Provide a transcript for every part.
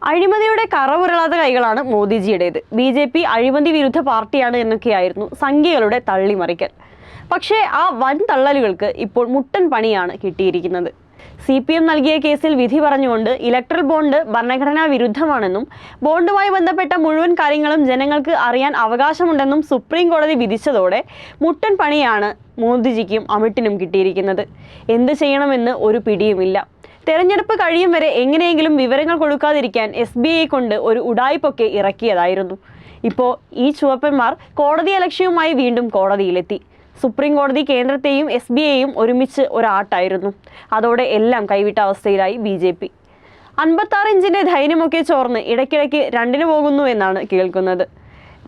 അഴിമതിയുടെ കറപുരളാത്ത കൈകളാണ് മോദിജിയുടേത്. BJP അഴിമതി വിരുദ്ധ പാർട്ടിയാണ് എന്നൊക്കെയായിരുന്നു സംഘികളുടെ തള്ളിമറിക്കൽ. പക്ഷേ ആ വൻ തള്ളലുകൾക്ക് ഇപ്പോൾ മുട്ടൻ പണിയാണ് കിട്ടിയിരിക്കുന്നത്. CPM നൽകിയ കേസിൽ വിധി പറഞ്ഞുകൊണ്ട് ഇലക്ട്രൽ ബോണ്ട് ഭരണഘടനാ വിരുദ്ധമാണെന്നും ബോണ്ടുമായി ബന്ധപ്പെട്ട മുഴുവൻ കാര്യങ്ങളും ജനങ്ങൾക്ക് അറിയാൻ അവകാശമുണ്ടെന്നും സുപ്രീം കോടതി വിധിച്ചതോടെ മുട്ടൻ പണിയാണ് മോദിജിക്കും അമിട്ടിനും കിട്ടിയിരിക്കുന്നത്. എന്ത് ചെയ്യണമെന്ന് ഒരു പിടിയുമില്ല. തെരഞ്ഞെടുപ്പ് കഴിയും വരെ എങ്ങനെയെങ്കിലും വിവരങ്ങൾ കൊടുക്കാതിരിക്കാൻ SBI കൊണ്ട് ഒരു ഉഡായിപ്പൊക്കെ ഇറക്കിയതായിരുന്നു. ഇപ്പോൾ ഈ ചുവപ്പന്മാർ കോടതി അലക്ഷ്യവുമായി വീണ്ടും കോടതിയിലെത്തി. സുപ്രീം കോടതി കേന്ദ്രത്തെയും SBIയെയും ഒരുമിച്ച് ഒരാട്ടായിരുന്നു. അതോടെ എല്ലാം കൈവിട്ട അവസ്ഥയിലായി BJP. 56 ഇഞ്ചിൻ്റെ ധൈര്യമൊക്കെ ചോർന്ന് ഇടയ്ക്കിടയ്ക്ക് രണ്ടിന് പോകുന്നു എന്നാണ് കേൾക്കുന്നത്.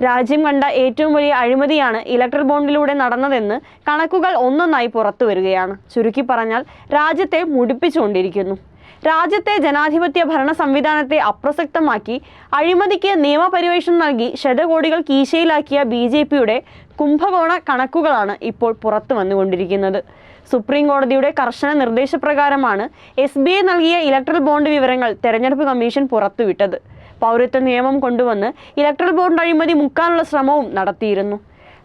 രാജ്യം കണ്ട ഏറ്റവും വലിയ അഴിമതിയാണ് ഇലക്ട്രൽ ബോണ്ടിലൂടെ നടന്നതെന്ന് കണക്കുകൾ ഒന്നൊന്നായി പുറത്തു വരികയാണ്. ചുരുക്കി പറഞ്ഞാൽ രാജ്യത്തെ മുടിപ്പിച്ചുകൊണ്ടിരിക്കുന്നു. രാജ്യത്തെ ജനാധിപത്യ ഭരണ സംവിധാനത്തെ അപ്രസക്തമാക്കി അഴിമതിക്ക് നിയമപരിവേഷണം നൽകി ശതകോടികൾ കീശയിലാക്കിയ BJPയുടെ കുംഭകോണ കണക്കുകളാണ് ഇപ്പോൾ പുറത്തു വന്നുകൊണ്ടിരിക്കുന്നത്. സുപ്രീം കോടതിയുടെ കർശന നിർദ്ദേശപ്രകാരമാണ് SBI നൽകിയ ഇലക്ട്രൽ ബോണ്ട് വിവരങ്ങൾ തെരഞ്ഞെടുപ്പ് കമ്മീഷൻ പുറത്തുവിട്ടത്. പൗരത്വ നിയമം കൊണ്ടുവന്ന് ഇലക്ട്രൽ ബോണ്ട് അഴിമതി മുക്കാനുള്ള ശ്രമവും നടത്തിയിരുന്നു.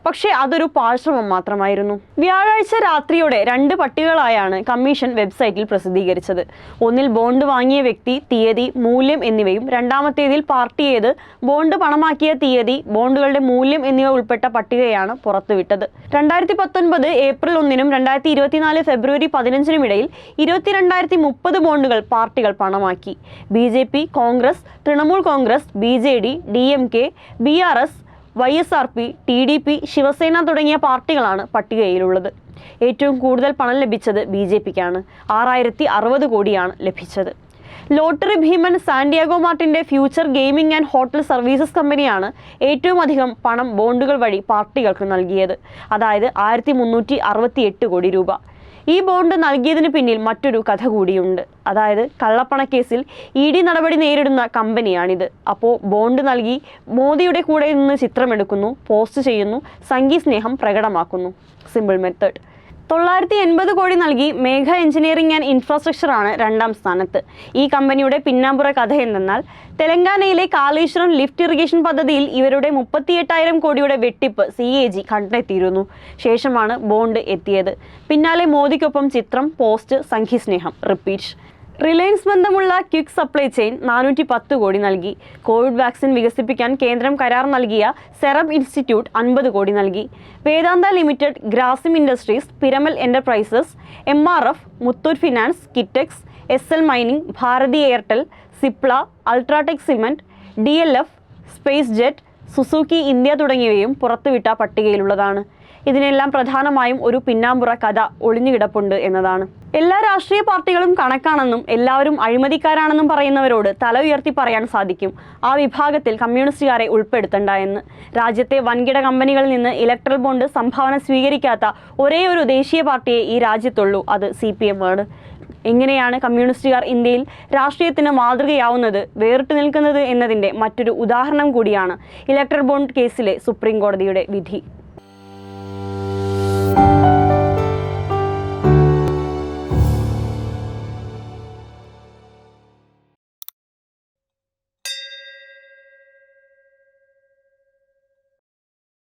പക്ഷേ അതൊരു പാഴ്ശ്രമം മാത്രമായിരുന്നു. വ്യാഴാഴ്ച രാത്രിയോടെ 2 പട്ടികകളായാണ് കമ്മീഷൻ വെബ്സൈറ്റിൽ പ്രസിദ്ധീകരിച്ചത്. ഒന്നിൽ ബോണ്ട് വാങ്ങിയ വ്യക്തി, തീയതി, മൂല്യം എന്നിവയും രണ്ടാമത്തേതിൽ പാർട്ടി ഏത്, ബോണ്ട് പണമാക്കിയ തീയതി, ബോണ്ടുകളുടെ മൂല്യം എന്നിവ ഉൾപ്പെട്ട പട്ടികയാണ് പുറത്തുവിട്ടത്. 2019 ഏപ്രിൽ 1-നും 2024 ഫെബ്രുവരി 15-നും ഇടയിൽ 22,030 ബോണ്ടുകൾ പാർട്ടികൾ പണമാക്കി. BJP, Congress, Trinamool Congress, BJD, DMK, BRS, YSRP, TDP, Shiv Sena തുടങ്ങിയ പാർട്ടികളാണ് പട്ടികയിലുള്ളത്. ഏറ്റവും കൂടുതൽ പണം ലഭിച്ചത് BJPക്കാണ്. 6,060 കോടിയാണ് ലഭിച്ചത്. ലോട്ടറി ഭീമൻ സാന്റിയാഗോ മാർട്ടിൻ്റെ future gaming and hotel services കമ്പനിയാണ് ഏറ്റവും അധികം പണം ബോണ്ടുകൾ വഴി പാർട്ടികൾക്ക് നൽകിയത്. അതായത് 1,368 കോടി രൂപ. ഈ ബോണ്ട് നൽകിയതിന് പിന്നിൽ മറ്റൊരു കഥ കൂടിയുണ്ട്. അതായത് കള്ളപ്പണക്കേസിൽ ED നടപടി നേരിടുന്ന കമ്പനിയാണിത്. അപ്പോൾ ബോണ്ട് നൽകി മോദിയുടെ കൂടെ നിന്ന് ചിത്രമെടുക്കുന്നു, പോസ്റ്റ് ചെയ്യുന്നു, സംഘി സ്നേഹം പ്രകടമാക്കുന്നു. Simple method. 980 കോടി നൽകി മേഘ എഞ്ചിനീയറിംഗ് ആൻഡ് ഇൻഫ്രാസ്ട്രക്ചർ ആണ് 2ാം സ്ഥാനത്ത്. ഈ കമ്പനിയുടെ പിന്നാമ്പുറ കഥ എന്തെന്നാൽ തെലങ്കാനയിലെ കാളേശ്വരം ലിഫ്റ്റ് ഇറിഗേഷൻ പദ്ധതിയിൽ ഇവരുടെ 38,000 കോടിയുടെ വെട്ടിപ്പ് CAG കണ്ടെത്തിയിരുന്നു. ശേഷമാണ് ബോണ്ട് എത്തിയത്. പിന്നാലെ മോദിക്കൊപ്പം ചിത്രം, പോസ്റ്റ്, സംഘി സ്നേഹം, റിപ്പീറ്റ്. റിലയൻസ് ബന്ധമുള്ള ക്വിക്ക് സപ്ലൈ ചെയിൻ 410 കോടി നൽകി. കോവിഡ് വാക്സിൻ വികസിപ്പിക്കാൻ കേന്ദ്രം കരാർ നൽകിയ സെറം ഇൻസ്റ്റിറ്റ്യൂട്ട് 50 കോടി നൽകി. Vedanta limited, Grasim industries, Piramal enterprises, MRF, Muthoot finance, Kitex, SL mining, Bharti Airtel, Cipla, UltraTech cement, DLF, SpiceJet, Suzuki India തുടങ്ങിയവയും പുറത്തുവിട്ട പട്ടികയിലുള്ളതാണ്. ഇതിനെല്ലാം പ്രധാനമായും ഒരു പിന്നാമ്പുറ കഥ ഒളിഞ്ഞുകിടപ്പുണ്ട് എന്നതാണ്. എല്ലാ രാഷ്ട്രീയ പാർട്ടികളും കണക്കാണെന്നും എല്ലാവരും അഴിമതിക്കാരാണെന്നും പറയുന്നവരോട് തല ഉയർത്തി പറയാൻ സാധിക്കും, ആ വിഭാഗത്തിൽ കമ്മ്യൂണിസ്റ്റുകാരെ ഉൾപ്പെടുത്തണ്ട എന്ന്. രാജ്യത്തെ വൻകിട കമ്പനികളിൽ നിന്ന് ഇലക്ട്രൽ ബോണ്ട് സംഭാവന സ്വീകരിക്കാത്ത ഒരേ ഒരു ദേശീയ പാർട്ടിയെ ഈ രാജ്യത്തുള്ളൂ, അത് CPM ആണ്. എങ്ങനെയാണ് കമ്മ്യൂണിസ്റ്റുകാർ ഇന്ത്യയിൽ രാഷ്ട്രീയത്തിന് മാതൃകയാവുന്നത്, വേറിട്ട് നിൽക്കുന്നത് എന്നതിൻ്റെ മറ്റൊരു ഉദാഹരണം കൂടിയാണ് ഇലക്ട്രൽ ബോണ്ട് കേസിലെ സുപ്രീം കോടതിയുടെ വിധി.